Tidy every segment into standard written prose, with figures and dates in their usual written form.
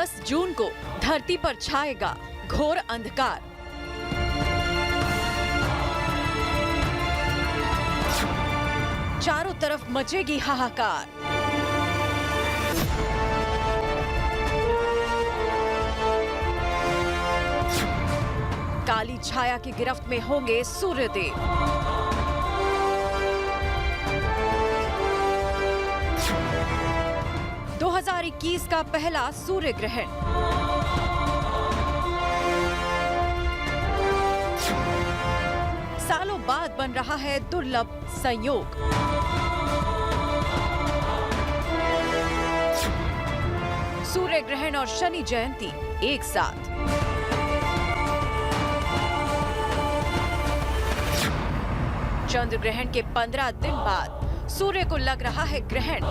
10 जून को धरती पर छाएगा घोर अंधकार। चारों तरफ मचेगी हाहाकार। काली छाया की गिरफ्त में होंगे सूर्यदेव। दो 2021 का पहला सूर्य ग्रहण। सालों बाद बन रहा है दुर्लभ संयोग। सूर्य ग्रहण और शनि जयंती एक साथ। चंद्र ग्रहण के 15 दिन बाद सूर्य को लग रहा है ग्रहण।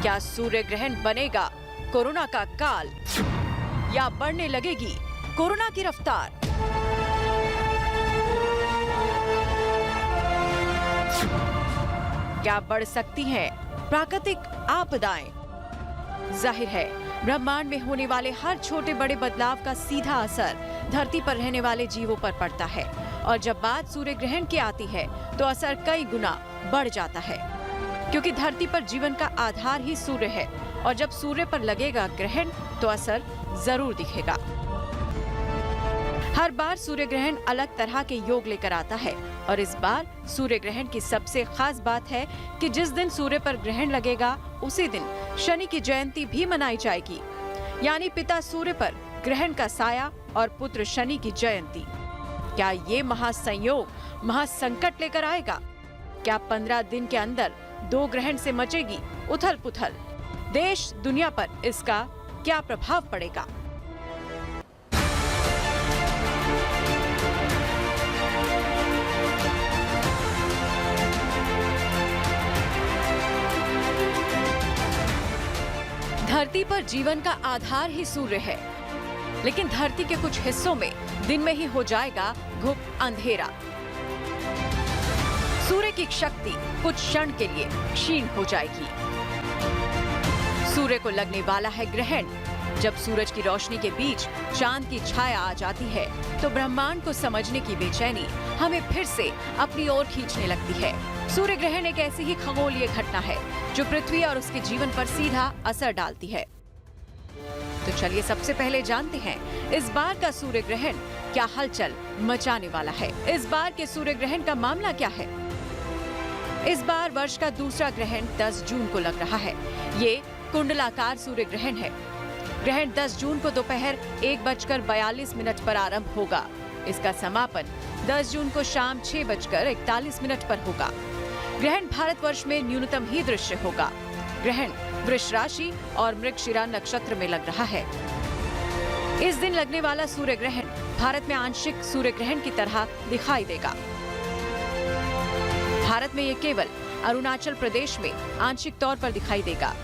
क्या सूर्य ग्रहण बनेगा कोरोना का काल या बढ़ने लगेगी कोरोना की रफ्तार? क्या बढ़ सकती हैं प्राकृतिक आपदाएं? जाहिर है ब्रह्मांड में होने वाले हर छोटे बड़े बदलाव का सीधा असर धरती पर रहने वाले जीवों पर पड़ता है, और जब बात सूर्य ग्रहण की आती है तो असर कई गुना बढ़ जाता है, क्योंकि धरती पर जीवन का आधार ही सूर्य है, और जब सूर्य पर लगेगा ग्रहण तो असर जरूर दिखेगा। हर बार सूर्य ग्रहण अलग तरह के योग लेकर आता है, और इस बार सूर्य ग्रहण की सबसे खास बात है कि जिस दिन सूर्य पर ग्रहण लगेगा उसी दिन शनि की जयंती भी मनाई जाएगी, यानी पिता सूर्य पर ग्रहण का साया और पुत्र शनि की जयंती। क्या ये महासंयोग महासंकट लेकर आएगा? क्या 15 दिन के अंदर 2 ग्रहण से मचेगी उथल पुथल? देश दुनिया पर इसका क्या प्रभाव पड़ेगा? धरती पर जीवन का आधार ही सूर्य है, लेकिन धरती के कुछ हिस्सों में दिन में ही हो जाएगा घुप अंधेरा। सूर्य की शक्ति कुछ क्षण के लिए क्षीण हो जाएगी। सूर्य को लगने वाला है ग्रहण। जब सूरज की रोशनी के बीच चांद की छाया आ जाती है तो ब्रह्मांड को समझने की बेचैनी हमें फिर से अपनी ओर खींचने लगती है। सूर्य ग्रहण एक ऐसी ही खगोलीय घटना है जो पृथ्वी और उसके जीवन पर सीधा असर डालती है। तो चलिए सबसे पहले जानते हैं इस बार का सूर्य ग्रहण क्या हलचल मचाने वाला है। इस बार के सूर्य ग्रहण का मामला क्या है? इस बार वर्ष का दूसरा ग्रहण 10 जून को लग रहा है। ये कुंडलाकार सूर्य ग्रहण है। ग्रहण 10 जून को दोपहर 1:42 पर आरंभ होगा। इसका समापन 10 जून को शाम 6:41 पर होगा। ग्रहण भारतवर्ष में न्यूनतम ही दृश्य होगा। ग्रहण वृष राशि और मृगशिरा नक्षत्र में लग रहा है। इस दिन लगने वाला सूर्य ग्रहण भारत में आंशिक सूर्य ग्रहण की तरह दिखाई देगा। भारत में ये केवल अरुणाचल प्रदेश में आंशिक तौर पर दिखाई देगा।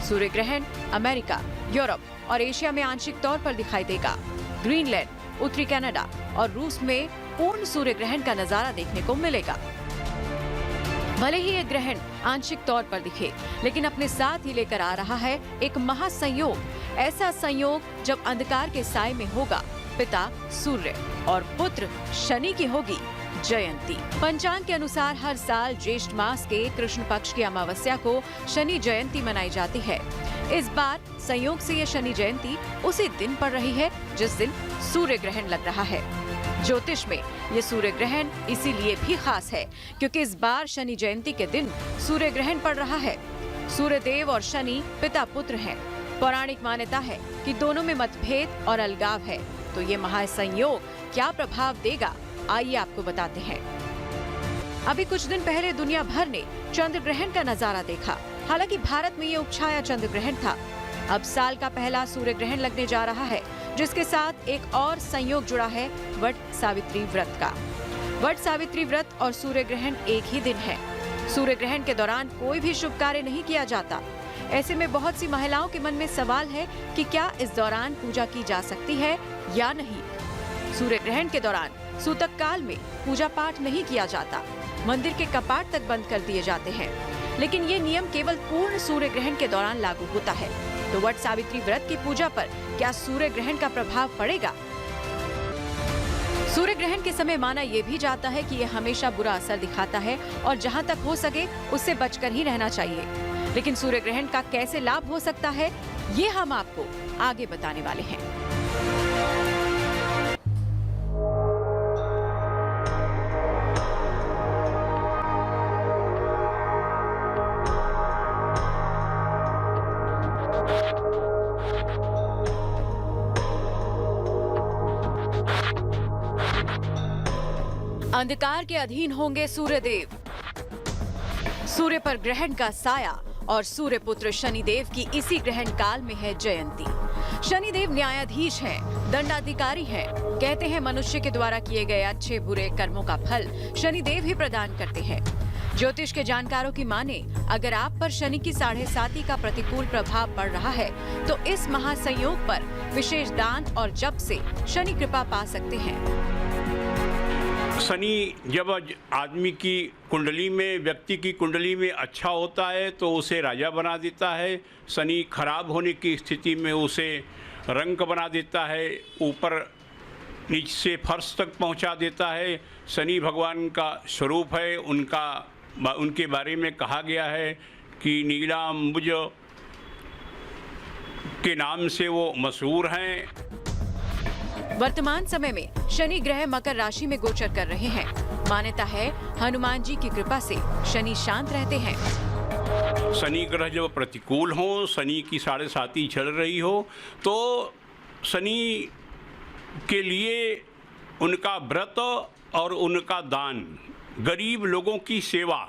सूर्य ग्रहण अमेरिका, यूरोप और एशिया में आंशिक तौर पर दिखाई देगा। ग्रीनलैंड, उत्तरी कनाडा और रूस में पूर्ण सूर्य ग्रहण का नजारा देखने को मिलेगा। भले ही ये ग्रहण आंशिक तौर पर दिखे, लेकिन अपने साथ ही लेकर आ रहा है एक महासंयोग। ऐसा संयोग जब अंधकार के साए में होगा पिता सूर्य और पुत्र शनि की होगी जयंती। पंचांग के अनुसार हर साल ज्येष्ठ मास के कृष्ण पक्ष की अमावस्या को शनि जयंती मनाई जाती है। इस बार संयोग से ये शनि जयंती उसी दिन पड़ रही है जिस दिन सूर्य ग्रहण लग रहा है। ज्योतिष में ये सूर्य ग्रहण इसीलिए भी खास है क्योंकि इस बार शनि जयंती के दिन सूर्य ग्रहण पड़ रहा है। सूर्य देव और शनि पिता पुत्र हैं। पौराणिक मान्यता है कि दोनों में मतभेद और अलगाव है। तो ये महासंयोग क्या प्रभाव देगा, आइए आपको बताते हैं। अभी कुछ दिन पहले दुनिया भर ने चंद्र ग्रहण का नजारा देखा। हालांकि भारत में ये उपछाया चंद्र ग्रहण था। अब साल का पहला सूर्य ग्रहण लगने जा रहा है, जिसके साथ एक और संयोग जुड़ा है वट सावित्री व्रत का। वट सावित्री व्रत और सूर्य ग्रहण एक ही दिन है। सूर्य ग्रहण के दौरान कोई भी शुभ कार्य नहीं किया जाता। ऐसे में बहुत सी महिलाओं के मन में सवाल है कि क्या इस दौरान पूजा की जा सकती है या नहीं। सूर्य ग्रहण के दौरान सूतक काल में पूजा पाठ नहीं किया जाता। मंदिर के कपाट तक बंद कर दिए जाते हैं। लेकिन ये नियम केवल पूर्ण सूर्य ग्रहण के दौरान लागू होता है। तो वट सावित्री व्रत की पूजा पर क्या सूर्य ग्रहण का प्रभाव पड़ेगा? सूर्य ग्रहण के समय माना यह भी जाता है कि यह हमेशा बुरा असर दिखाता है और जहां तक हो सके उससे बचकर ही रहना चाहिए। लेकिन सूर्य ग्रहण का कैसे लाभ हो सकता है, ये हम आपको आगे बताने वाले हैं। अंधकार के अधीन होंगे सूर्यदेव। सूर्य पर ग्रहण का साया और सूर्य पुत्र शनिदेव की इसी ग्रहण काल में है जयंती। शनिदेव न्यायाधीश हैं, दंडाधिकारी हैं। कहते हैं मनुष्य के द्वारा किए गए अच्छे बुरे कर्मों का फल शनिदेव ही प्रदान करते हैं। ज्योतिष के जानकारों की माने, अगर आप पर शनि की 7.5 का प्रतिकूल प्रभाव पड़ रहा है तो इस महासंयोग पर विशेष दान और जप से शनि कृपा पा सकते हैं। शनि जब आदमी की कुंडली में, व्यक्ति की कुंडली में अच्छा होता है तो उसे राजा बना देता है। शनि खराब होने की स्थिति में उसे रंक बना देता है, ऊपर नीचे से फर्श तक पहुंचा देता है। शनि भगवान का स्वरूप है। उनके बारे में कहा गया है कि नीलाम्बुज के नाम से वो मशहूर हैं। वर्तमान समय में शनि ग्रह मकर राशि में गोचर कर रहे हैं। मान्यता है हनुमान जी की कृपा से शनि शांत रहते हैं। शनि ग्रह जब प्रतिकूल हो, शनि की 7.5 चल रही हो, तो शनि के लिए उनका व्रत और उनका दान, गरीब लोगों की सेवा,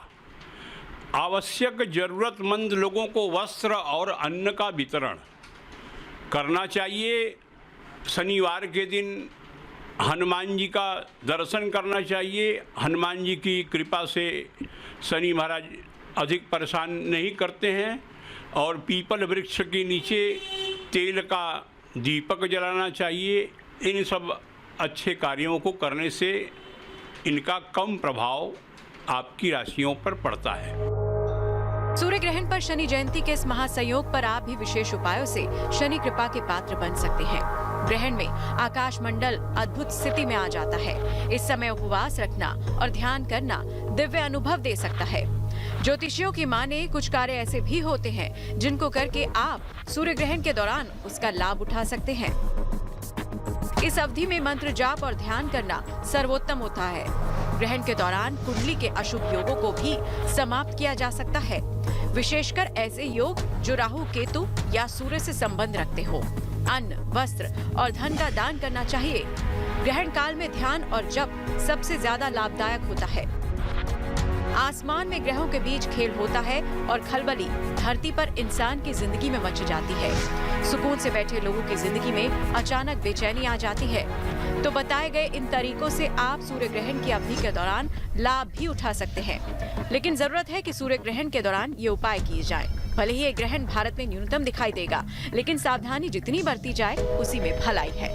आवश्यक जरूरतमंद लोगों को वस्त्र और अन्न का वितरण करना चाहिए। शनिवार के दिन हनुमान जी का दर्शन करना चाहिए। हनुमान जी की कृपा से शनि महाराज अधिक परेशान नहीं करते हैं। और पीपल वृक्ष के नीचे तेल का दीपक जलाना चाहिए। इन सब अच्छे कार्यों को करने से इनका कम प्रभाव आपकी राशियों पर पड़ता है। सूर्य ग्रहण पर शनि जयंती के इस महासंयोग पर आप भी विशेष उपायों से शनि कृपा के पात्र बन सकते हैं। ग्रहण में आकाश मंडल अद्भुत स्थिति में आ जाता है। इस समय उपवास रखना और ध्यान करना दिव्य अनुभव दे सकता है। ज्योतिषियों की माने कुछ कार्य ऐसे भी होते हैं जिनको करके आप सूर्य ग्रहण के दौरान उसका लाभ उठा सकते हैं। इस अवधि में मंत्र जाप और ध्यान करना सर्वोत्तम होता है। ग्रहण के दौरान कुंडली के अशुभ योगों को भी समाप्त किया जा सकता है, विशेषकर ऐसे योग जो राहु केतु या सूर्य से संबंध रखते हो। अन्न, वस्त्र और धन का दान करना चाहिए। ग्रहण काल में ध्यान और जप सबसे ज्यादा लाभदायक होता है। आसमान में ग्रहों के बीच खेल होता है और खलबली धरती पर इंसान की जिंदगी में मच जाती है। सुकून से बैठे लोगों की जिंदगी में अचानक बेचैनी आ जाती है। तो बताए गए इन तरीकों से आप सूर्य ग्रहण की अवधि के दौरान लाभ भी उठा सकते हैं। लेकिन जरूरत है कि सूर्य ग्रहण के दौरान ये उपाय किए जाएं। भले ही ये ग्रहण भारत में न्यूनतम दिखाई देगा, लेकिन सावधानी जितनी बरती जाए उसी में भलाई है।